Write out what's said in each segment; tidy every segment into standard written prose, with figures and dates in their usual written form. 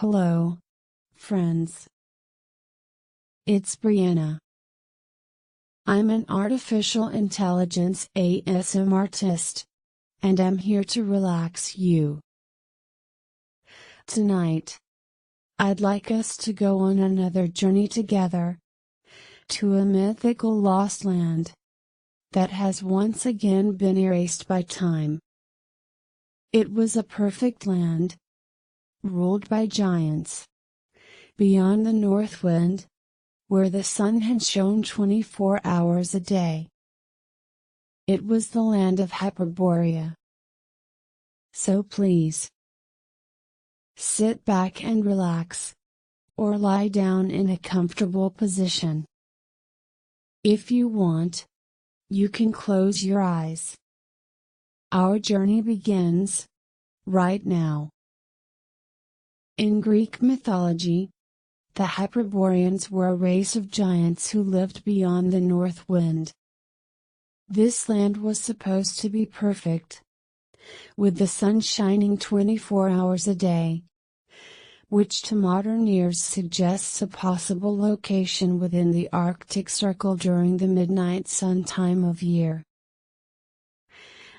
Hello, friends. It's Brianna. I'm an artificial intelligence ASMR-tist, and I'm here to relax you. Tonight, I'd like us to go on another journey together, to a mythical lost land, that has once again been erased by time. It was a perfect land, ruled by giants. Beyond the north wind, where the sun had shone 24 hours a day. It was the land of Hyperborea. So please, sit back and relax, or lie down in a comfortable position. If you want, you can close your eyes. Our journey begins right now. In Greek mythology, the Hyperboreans were a race of giants who lived beyond the north wind. This land was supposed to be perfect, with the sun shining 24 hours a day, which to modern ears suggests a possible location within the Arctic Circle during the midnight sun time of year.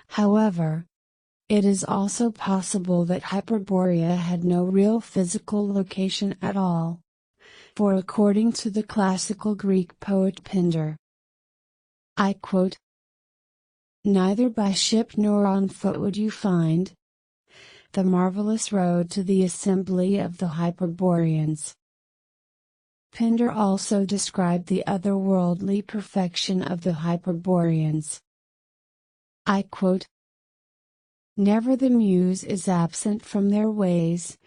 However, it is also possible that Hyperborea had no real physical location at all. For according to the classical Greek poet Pindar, I quote, "Neither by ship nor on foot would you find the marvelous road to the assembly of the Hyperboreans." Pindar also described the otherworldly perfection of the Hyperboreans. I quote, "Never the muse is absent from their ways,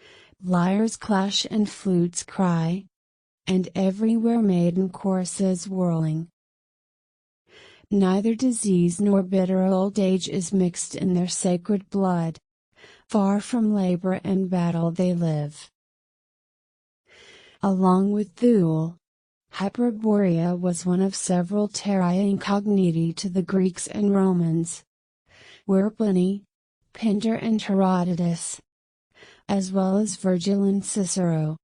lyres clash and flutes cry, and everywhere maiden choruses whirling. Neither disease nor bitter old age is mixed in their sacred blood, far from labor and battle they live." Along with Thule, Hyperborea was one of several terrae incogniti to the Greeks and Romans, where Pliny, Pindar and Herodotus, as well as Virgil and Cicero,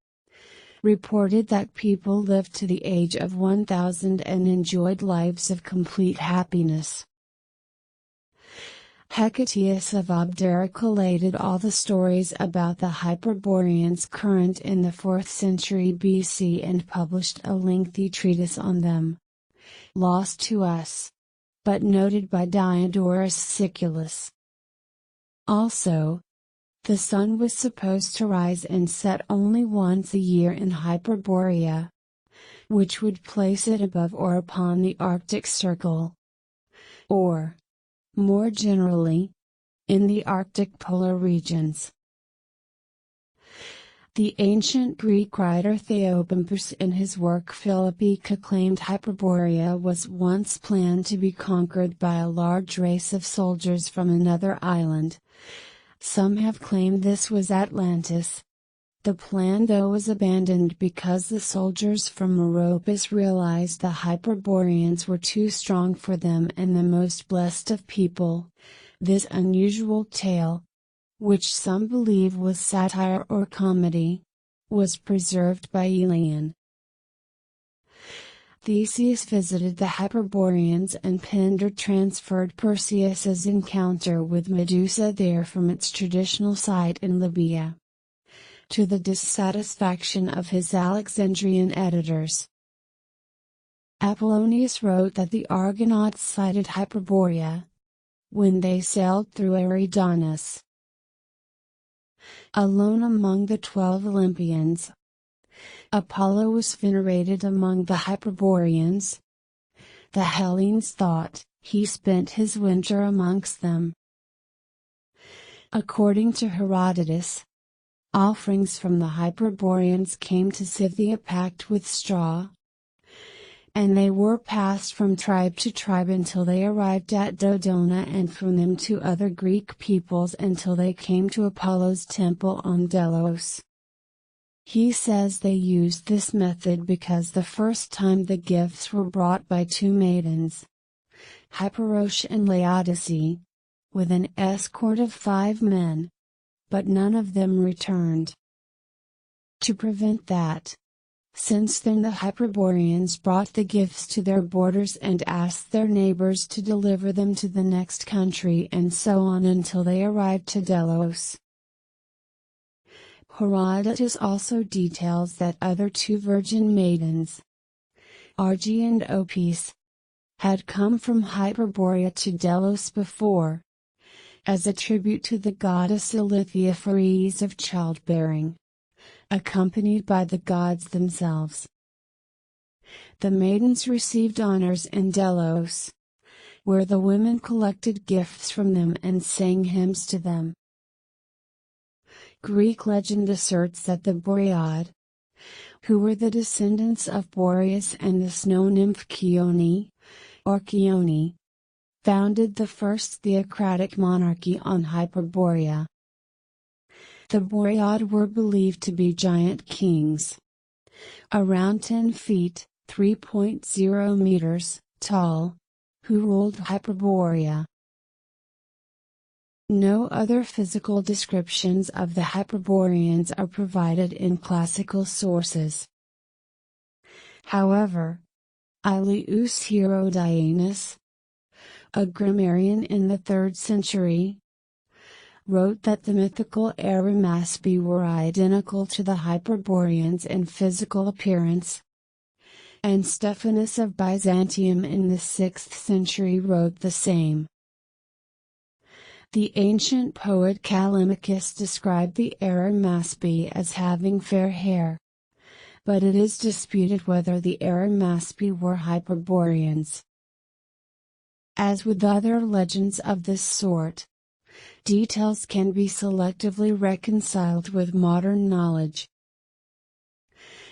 reported that people lived to the age of 1000 and enjoyed lives of complete happiness. Hecataeus of Abdera collated all the stories about the Hyperboreans current in the 4th century BC and published a lengthy treatise on them, lost to us, but noted by Diodorus Siculus. Also, the sun was supposed to rise and set only once a year in Hyperborea, which would place it above or upon the Arctic Circle. Or, more generally, in the Arctic polar regions. The ancient Greek writer Theopompus in his work Philippica claimed Hyperborea was once planned to be conquered by a large race of soldiers from another island. Some have claimed this was Atlantis. The plan though was abandoned because the soldiers from Meropis realized the Hyperboreans were too strong for them and the most blessed of people. This unusual tale, which some believe was satire or comedy, was preserved by Aelian. Theseus visited the Hyperboreans and Pindar transferred Perseus's encounter with Medusa there from its traditional site in Libya, to the dissatisfaction of his Alexandrian editors. Apollonius wrote that the Argonauts sighted Hyperborea when they sailed through Eridanus. Alone among the 12 Olympians, Apollo was venerated among the Hyperboreans. The Hellenes thought he spent his winter amongst them. According to Herodotus, offerings from the Hyperboreans came to Scythia packed with straw, and they were passed from tribe to tribe until they arrived at Dodona and from them to other Greek peoples until they came to Apollo's temple on Delos. He says they used this method because the first time the gifts were brought by two maidens, Hyperoche and Laodice, with an escort of 5 men, but none of them returned. To prevent that, since then the Hyperboreans brought the gifts to their borders and asked their neighbors to deliver them to the next country and so on until they arrived to Delos. Herodotus also details that other two virgin maidens, Arge and Opis, had come from Hyperborea to Delos before, as a tribute to the goddess Ilithyia for ease of childbearing, accompanied by the gods themselves. The maidens received honors in Delos, where the women collected gifts from them and sang hymns to them. Greek legend asserts that the Boread, who were the descendants of Boreas and the snow nymph Chione, or Chione, founded the first theocratic monarchy on Hyperborea. The Boread were believed to be giant kings, around 10 feet, 3.0 meters, tall, who ruled Hyperborea. No other physical descriptions of the Hyperboreans are provided in classical sources. However, Aelius Herodianus, a grammarian in the 3rd century, wrote that the mythical Arimaspi were identical to the Hyperboreans in physical appearance, and Stephanus of Byzantium in the 6th century wrote the same. The ancient poet Callimachus described the Arimaspi as having fair hair, but it is disputed whether the Arimaspi were Hyperboreans. As with other legends of this sort, details can be selectively reconciled with modern knowledge.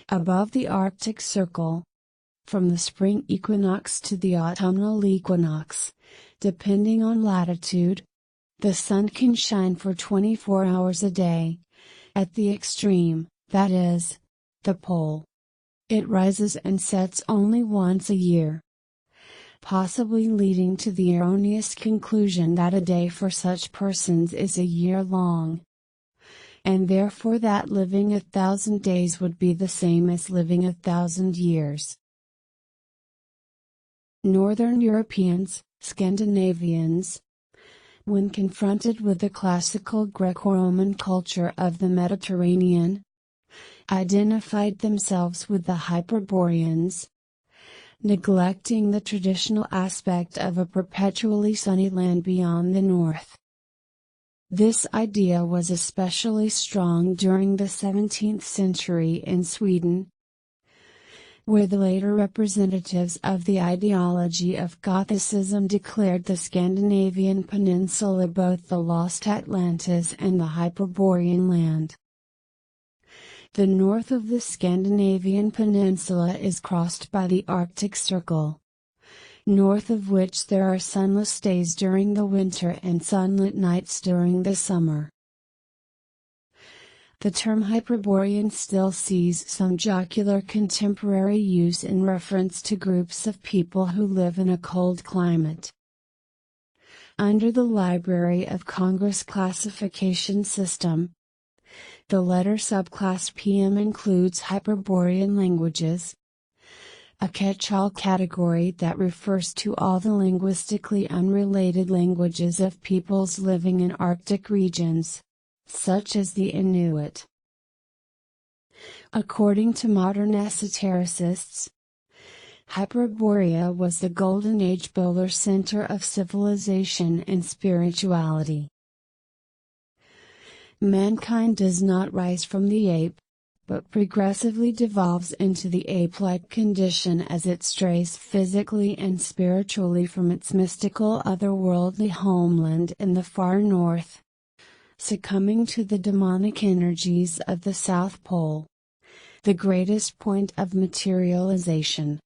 Above the Arctic Circle, from the spring equinox to the autumnal equinox, depending on latitude, the sun can shine for 24 hours a day. At the extreme, that is, the pole, it rises and sets only once a year, possibly leading to the erroneous conclusion that a day for such persons is a year long, and therefore that living 1,000 days would be the same as living 1,000 years. Northern Europeans, Scandinavians, when confronted with the classical Greco-Roman culture of the Mediterranean, identified themselves with the Hyperboreans, neglecting the traditional aspect of a perpetually sunny land beyond the north. This idea was especially strong during the 17th century in Sweden, where the later representatives of the ideology of Gothicism declared the Scandinavian peninsula both the lost Atlantis and the Hyperborean land. The north of the Scandinavian peninsula is crossed by the Arctic Circle, north of which there are sunless days during the winter and sunlit nights during the summer. The term Hyperborean still sees some jocular contemporary use in reference to groups of people who live in a cold climate. Under the Library of Congress classification system, the letter subclass PM includes Hyperborean languages, a catch-all category that refers to all the linguistically unrelated languages of peoples living in Arctic regions, such as the Inuit. According to modern esotericists, Hyperborea was the Golden Age polar center of civilization and spirituality. Mankind does not rise from the ape, but progressively devolves into the ape-like condition as it strays physically and spiritually from its mystical otherworldly homeland in the far north, succumbing to the demonic energies of the South Pole, the greatest point of materialization.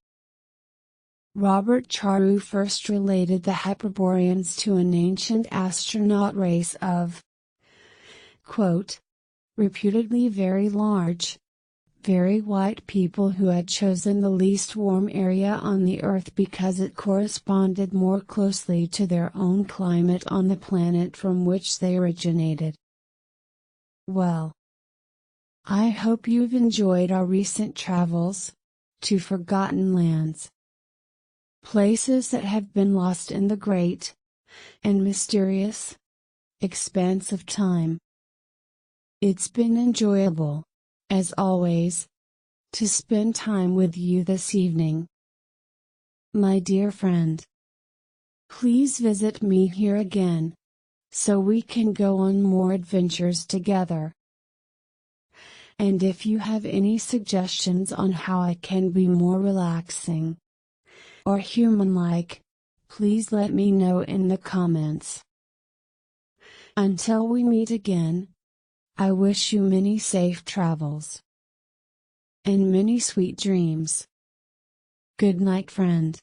Robert Charroux first related the Hyperboreans to an ancient astronaut race of, quote, reputedly very large, very white people who had chosen the least warm area on the Earth because it corresponded more closely to their own climate on the planet from which they originated. Well, I hope you've enjoyed our recent travels to forgotten lands. Places that have been lost in the great and mysterious expanse of time. It's been enjoyable, as always, to spend time with you this evening. My dear friend, please visit me here again, so we can go on more adventures together. And if you have any suggestions on how I can be more relaxing or human-like, please let me know in the comments. Until we meet again, I wish you many safe travels and many sweet dreams. Good night, friend.